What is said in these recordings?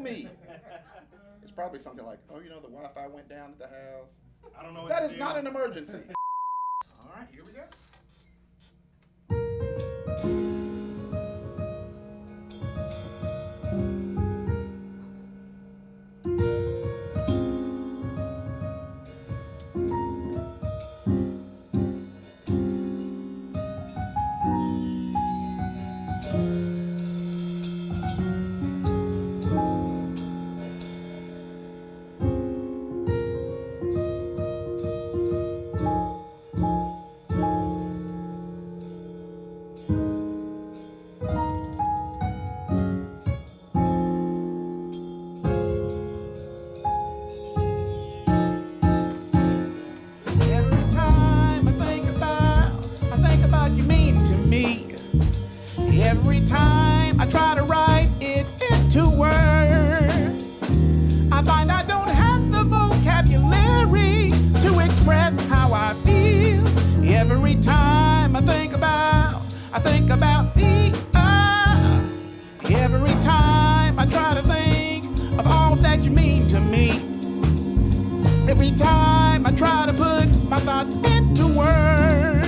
me. It's probably something like, oh, the Wi-Fi went down at the house. I don't know. That is not an emergency. All right, here we go. Every time I try to write it into words, I find I don't have the vocabulary to express how I feel. Every time I think about the every time I try to think of all that you mean to me. Every time I try to put my thoughts into words,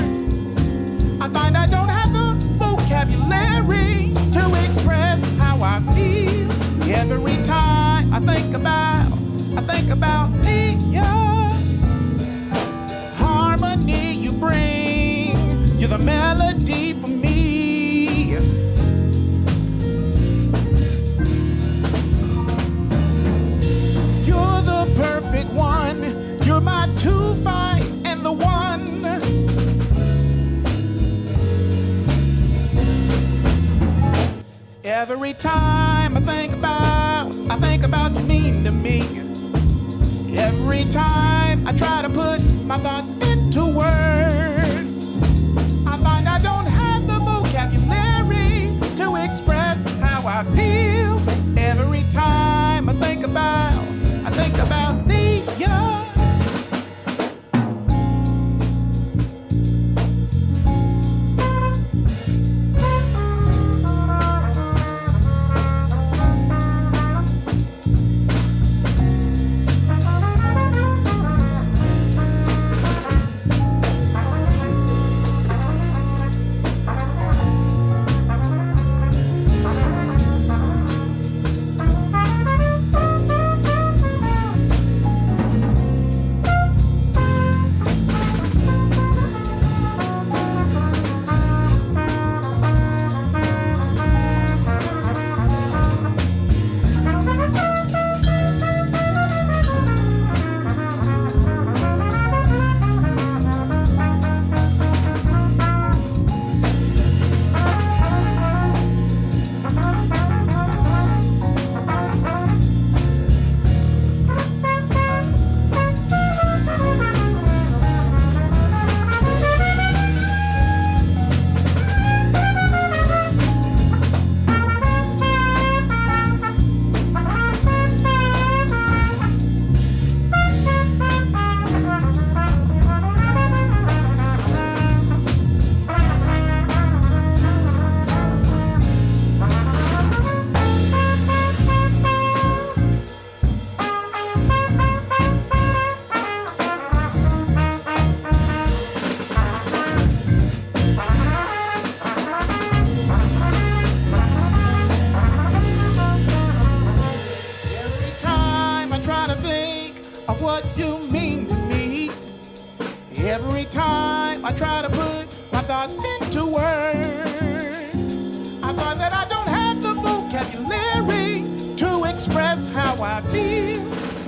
I find I don't have the vocabulary to express how I feel. Every time I think about the harmony you bring. You're the melody for me. You're the perfect one. You're my two-fight and the one. Every time I think about you mean to me. Every time I try to put my thoughts into words, I find I don't have the vocabulary to express how I feel. Every time I think about the what you mean to me. Every time I try to put my thoughts into words, I find that I don't have the vocabulary to express how I feel.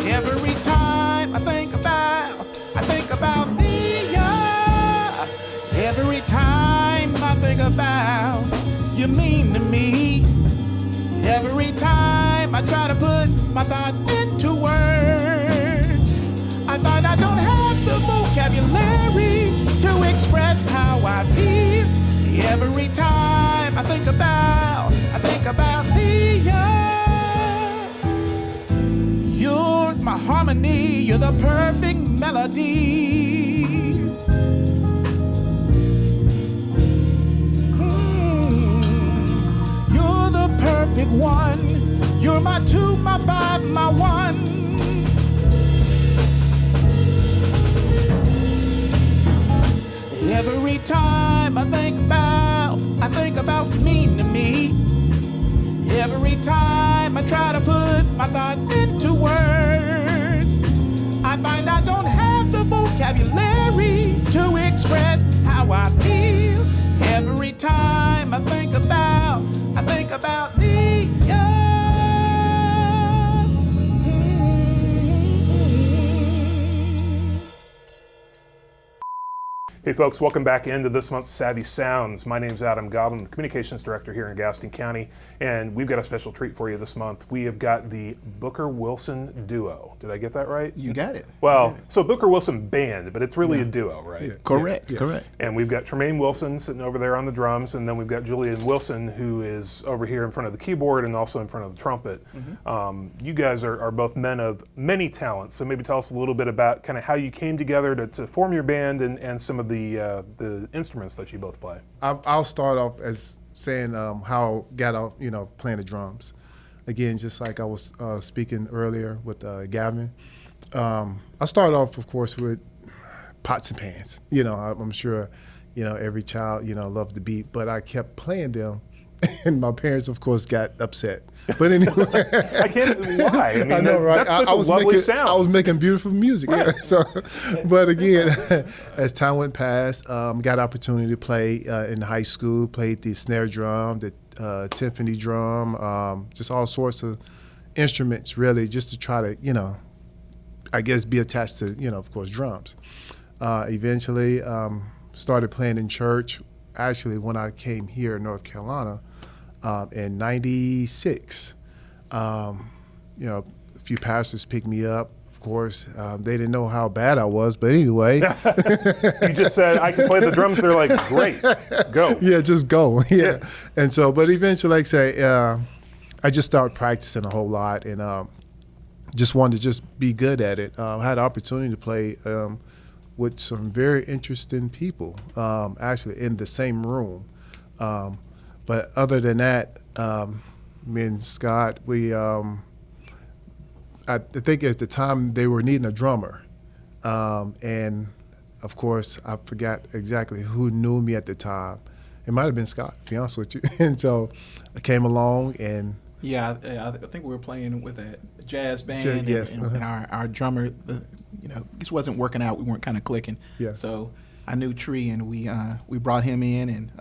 Every time I think about the every time I think about you mean to me. Every time I try to put my thoughts into words, I find I don't have the vocabulary to express how I feel. Every time I think about the you're my harmony, you're the perfect melody. You're the perfect one. You're my two, my five, my one. Every time I think about what you mean to me. Every time I try to put my thoughts into words, I find I don't have the vocabulary to express how I feel. Every time I think about me. Hey folks, welcome back into this month's Savvy Sounds. My name's Adam Goblin, the Communications Director here in Gaston County, and we've got a special treat for you this month. We have got the Booker-Wilson Duo. Did I get that right? You got it. Well, so Booker-Wilson Band, but it's really a duo, right? Yeah. Correct, Yes. correct. And we've got Tremaine Wilson sitting over there on the drums, and then we've got Julian Wilson, who is over here in front of the keyboard and also in front of the trumpet. You guys are both men of many talents, so maybe tell us a little bit about kind of how you came together to form your band and some of the instruments that you both play. I'll start off as saying how I got off, playing the drums. Again, just like I was speaking earlier with Gavin. I started off, of course, with pots and pans. I'm sure, every child, loved the beat, but I kept playing them. And my parents, of course, got upset. But anyway, I can't. Why? I mean, I know, right? that's such I was a lovely making, sound. I was making beautiful music. Right. Yeah. So, but again, as time went past, got opportunity to play in high school. Played the snare drum, the timpani drum, just all sorts of instruments, really, just to try to, I guess, be attached to, of course, drums. Eventually, started playing in church. Actually, when I came here in North Carolina in '96, a few pastors picked me up. Of course, they didn't know how bad I was, but anyway. You just said, I can play the drums. They're like, great, go. Yeah, just go. Yeah. And so, but eventually, like I say, I just started practicing a whole lot and just wanted to just be good at it. I had the opportunity to play with some very interesting people, actually in the same room. But other than that, me and Scott, we, I think at the time they were needing a drummer. And of course, I forgot exactly who knew me at the time. It might have been Scott, to be honest with you. And so I came along and Yeah, I think we were playing with a jazz band, Yes, and our drummer, just wasn't working out. We weren't kind of clicking. Yeah. So I knew Tree, and we brought him in, and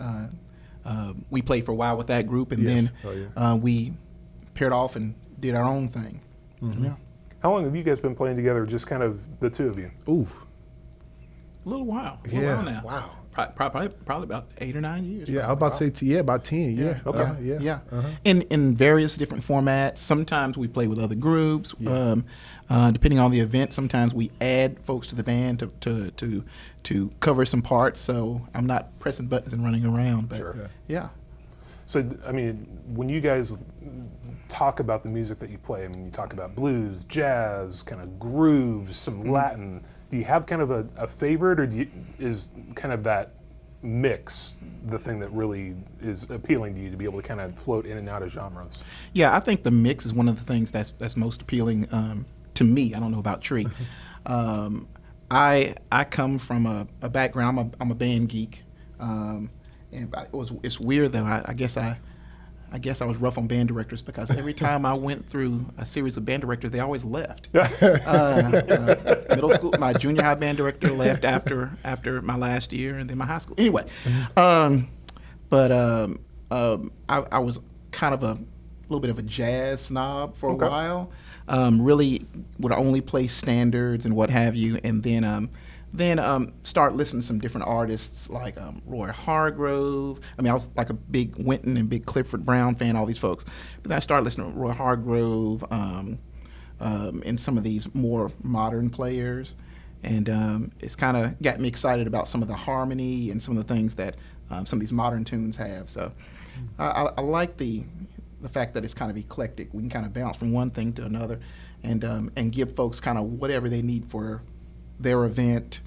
we played for a while with that group, and Yes. then we paired off and did our own thing. Mm-hmm. Yeah, How long have you guys been playing together, just kind of the two of you? ooh, a little while. yeah, now. wow. Probably about 8 or 9 years. Yeah, I was about to say, about 10, yeah. Okay. Yeah. In various different formats. Sometimes we play with other groups. Depending on the event, sometimes we add folks to the band to cover some parts. So I'm not pressing buttons and running around. But Sure. yeah. So, I mean, when you guys talk about the music that you play, I mean, you talk about blues, jazz, kind of grooves, some Latin. Do you have kind of a favorite, or is kind of that mix the thing that really is appealing to you to be able to kind of float in and out of genres? Yeah, I think the mix is one of the things that's most appealing to me. I don't know about Tree. I come from a background. I'm a band geek, and it's weird though. I guess I was rough on band directors because every time I went through a series of band directors, they always left. Middle school, my junior high band director left after my last year, and then my high school. Anyway, I was kind of a little bit of a jazz snob for a while. Really would only play standards and what have you, and then start listening to some different artists like Roy Hargrove. I mean, I was like a big Wynton and big Clifford Brown fan, all these folks. But then I started listening to Roy Hargrove and some of these more modern players. And it's kind of got me excited about some of the harmony and some of the things that some of these modern tunes have. So I like the fact that it's kind of eclectic. We can kind of bounce from one thing to another and give folks kind of whatever they need for their event.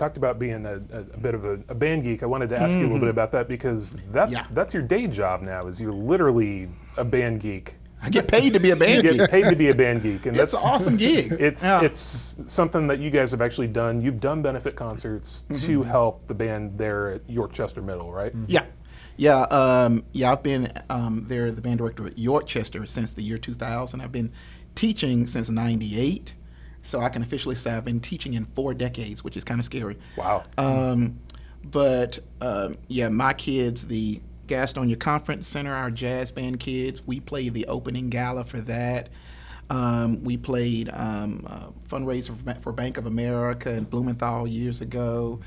talked about being a bit of a band geek. I wanted to ask you a little bit about that because that's your day job now. Is you're literally a band geek. I get paid to be a band You geek. get paid to be a band geek, and It's that's an awesome gig. It's something that you guys have actually done. You've done benefit concerts to help the band there at York Chester Middle, right? Yeah, I've been there, the band director at York Chester since the year 2000. I've been teaching since '98, so I can officially say I've been teaching in 4 decades, which is kind of scary. Wow. But my kids, the Gastonia Conference Center, our jazz band kids, we played the opening gala for that. We played fundraiser for Bank of America in Blumenthal years ago.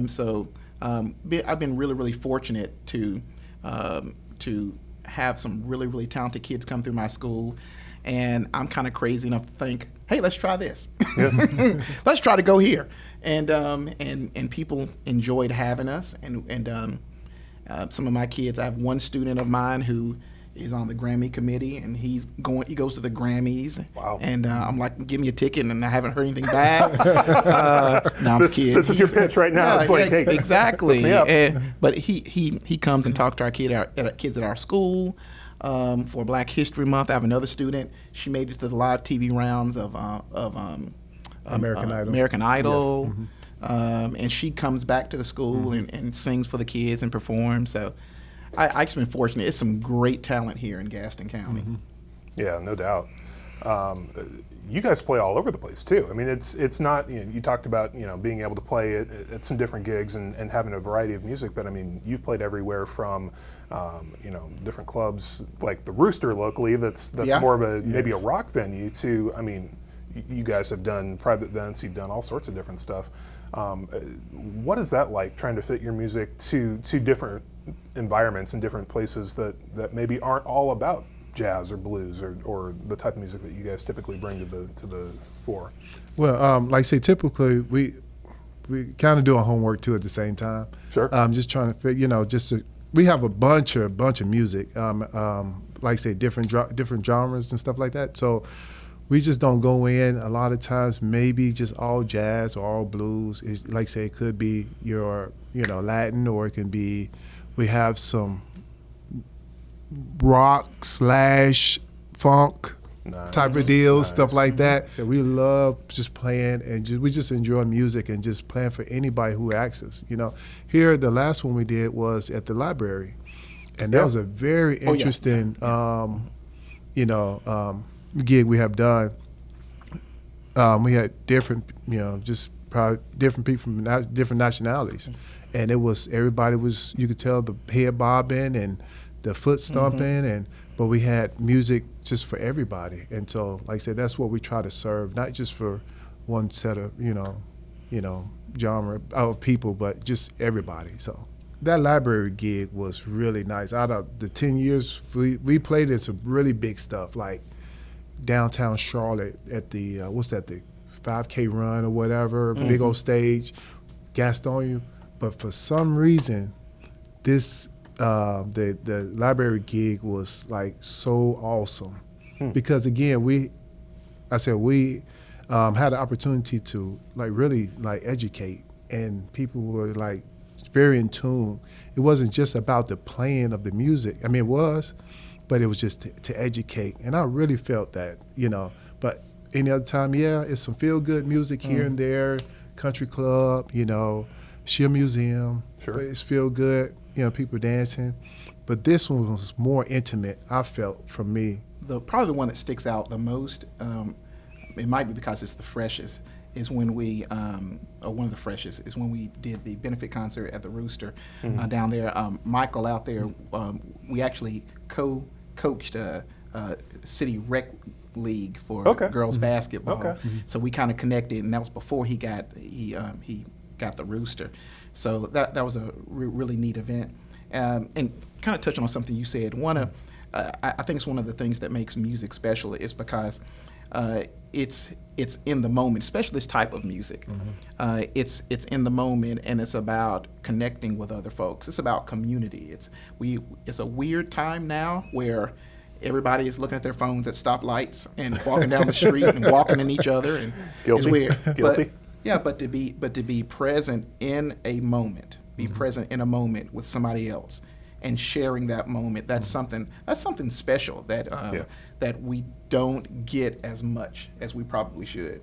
So I've been really, really fortunate to have some really, really talented kids come through my school. And I'm kind of crazy enough to think, hey, let's try this. Let's try to go here. And people enjoyed having us. And some of my kids, I have one student of mine who is on the Grammy committee, and he goes to the Grammys. Wow. And I'm like, give me a ticket, and I haven't heard anything back. No, I'm kidding. This is your pitch right now. It's like, hey, exactly. hook me up. But he comes and talks to our kids at our school for Black History Month. I have another student. She made it to the live TV rounds of American Idol. Yes. And she comes back to the school and sings for the kids and performs. So I've just been fortunate. It's some great talent here in Gaston County. Yeah, no doubt. You guys play all over the place too. I mean, it's not, you talked about, being able to play at some different gigs and having a variety of music, but I mean, you've played everywhere from, different clubs like the Rooster locally that's more of maybe a rock venue to, I mean, you guys have done private events, you've done all sorts of different stuff. What is that like, trying to fit your music to different environments and different places that maybe aren't all about jazz or blues or the type of music that you guys typically bring to the fore? Well, like I say, typically we kind of do our homework too at the same time. Sure. Just trying to fit, we have a bunch of music, like I say, different genres and stuff like that. So we just don't go in a lot of times maybe just all jazz or all blues. It's, like I say, it could be your Latin, or it can be, we have some rock / funk type of deals, stuff like that. So we love just playing, and we just enjoy music and just playing for anybody who asks us. Here the last one we did was at the library, and that was a very interesting gig we have done. We had different, just probably different people from different nationalities, and everybody was, you could tell the head bobbing and the foot stomping, but we had music just for everybody. And so, like I said, that's what we try to serve, not just for one set of genre of people, but just everybody. So that library gig was really nice. Out of the 10 years, we played in some really big stuff, like downtown Charlotte at the the 5K run or whatever, big old stage, Gastonia. But for some reason, this the library gig was like so awesome, because again we had the opportunity to really educate, and people were like very in tune. It wasn't just about the playing of the music. I mean, it was, but it was just to educate, and I really felt that, But any other time, it's some feel-good music here and there, country club, Shea Museum. Sure. But it's feel good, people dancing. But this one was more intimate, I felt, for me. Probably the one that sticks out the most, it might be because it's the freshest, is when we, or one of the freshest, is when we did the benefit concert at the Rooster down there. Michael out there, we actually coached a city rec league for girls basketball. Okay. So we kind of connected, and that was before he got the Rooster. So that was a really neat event. And kind of touching on something you said, I think it's one of the things that makes music special is because it's in the moment, especially this type of music. It's in the moment, and it's about connecting with other folks. It's about community. It's a weird time now where everybody is looking at their phones at stoplights and walking down the street and walking in each other, and Guilty. it's weird. Guilty. Yeah, but to be present in a moment, be present in a moment with somebody else, and sharing that moment. That's something special that that we don't get as much as we probably should.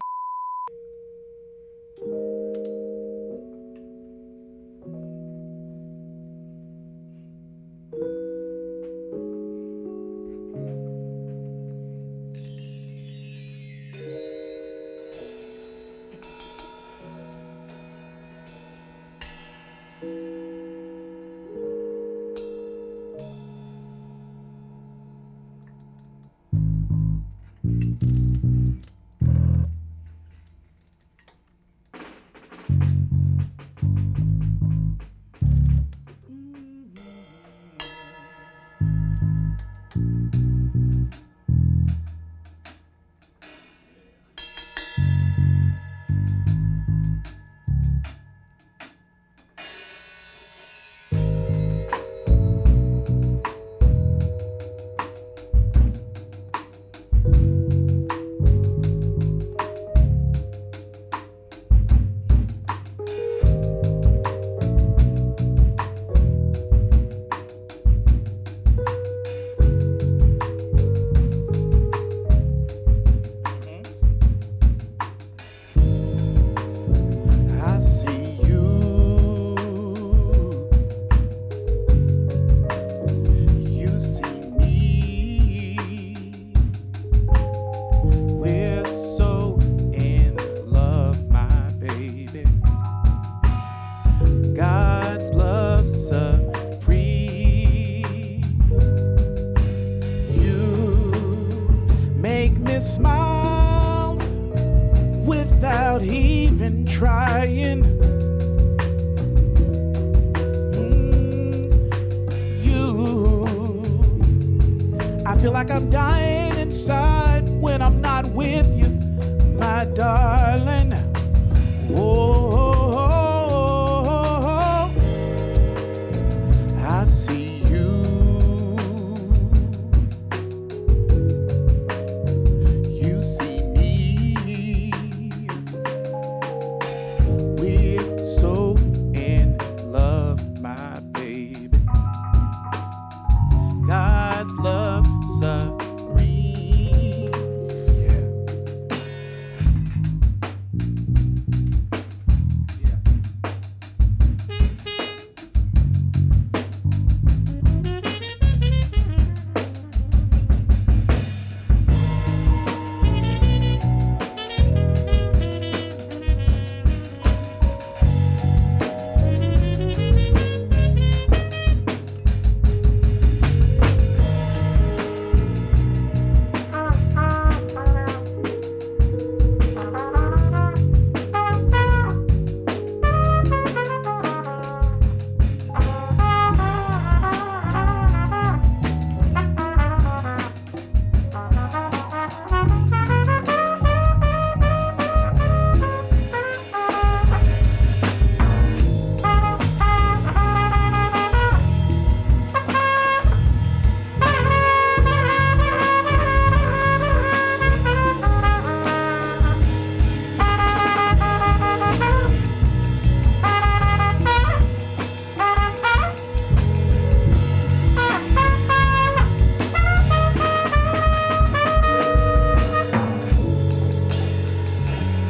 I see you. You see me. We're so in love, my baby. God's love supreme. You make me smile without even trying. I feel like I'm dying inside when I'm not with you, my darling. Oh, I see you. You see me. We're so in love, my baby. God's love supreme. Yeah.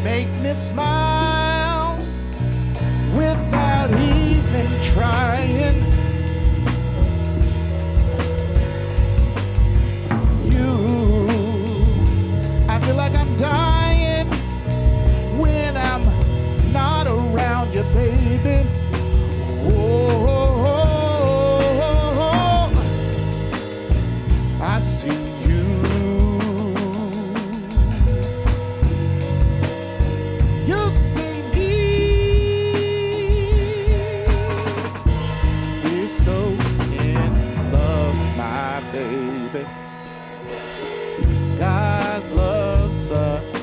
Make me smile without even trying. I feel like I'm dying when I'm not around you, baby. Oh, I see you. You see me. We're so in love, my baby. God's love supreme.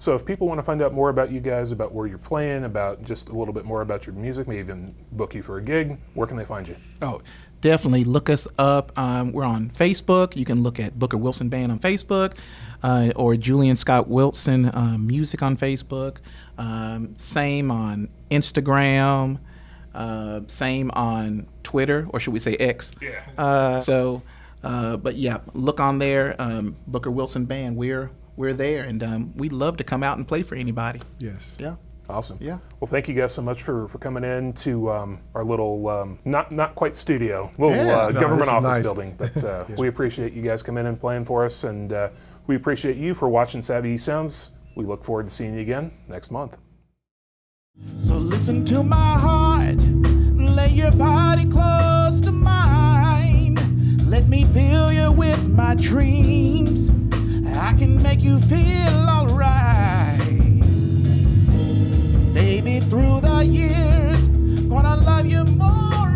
So if people want to find out more about you guys, about where you're playing, about just a little bit more about your music, maybe even book you for a gig, where can they find you? Oh, definitely look us up. We're on Facebook. You can look at Booker Wilson Band on Facebook, or Julian Scott Wilson Music on Facebook. Same on Instagram. Same on Twitter, or should we say X? Yeah. But yeah, look on there. Booker Wilson Band. We're there, and we'd love to come out and play for anybody. Yes. Yeah. Awesome. Yeah. Well, thank you guys so much for coming in to our little, not quite studio, little Yeah. No, government this is office nice. building. But we appreciate you guys coming in and playing for us, and we appreciate you for watching Savvy East Sounds. We look forward to seeing you again next month. So listen to my heart, lay your body close to mine. Let me fill you with my dreams. I can make you feel alright. Baby, through the years, gonna love you more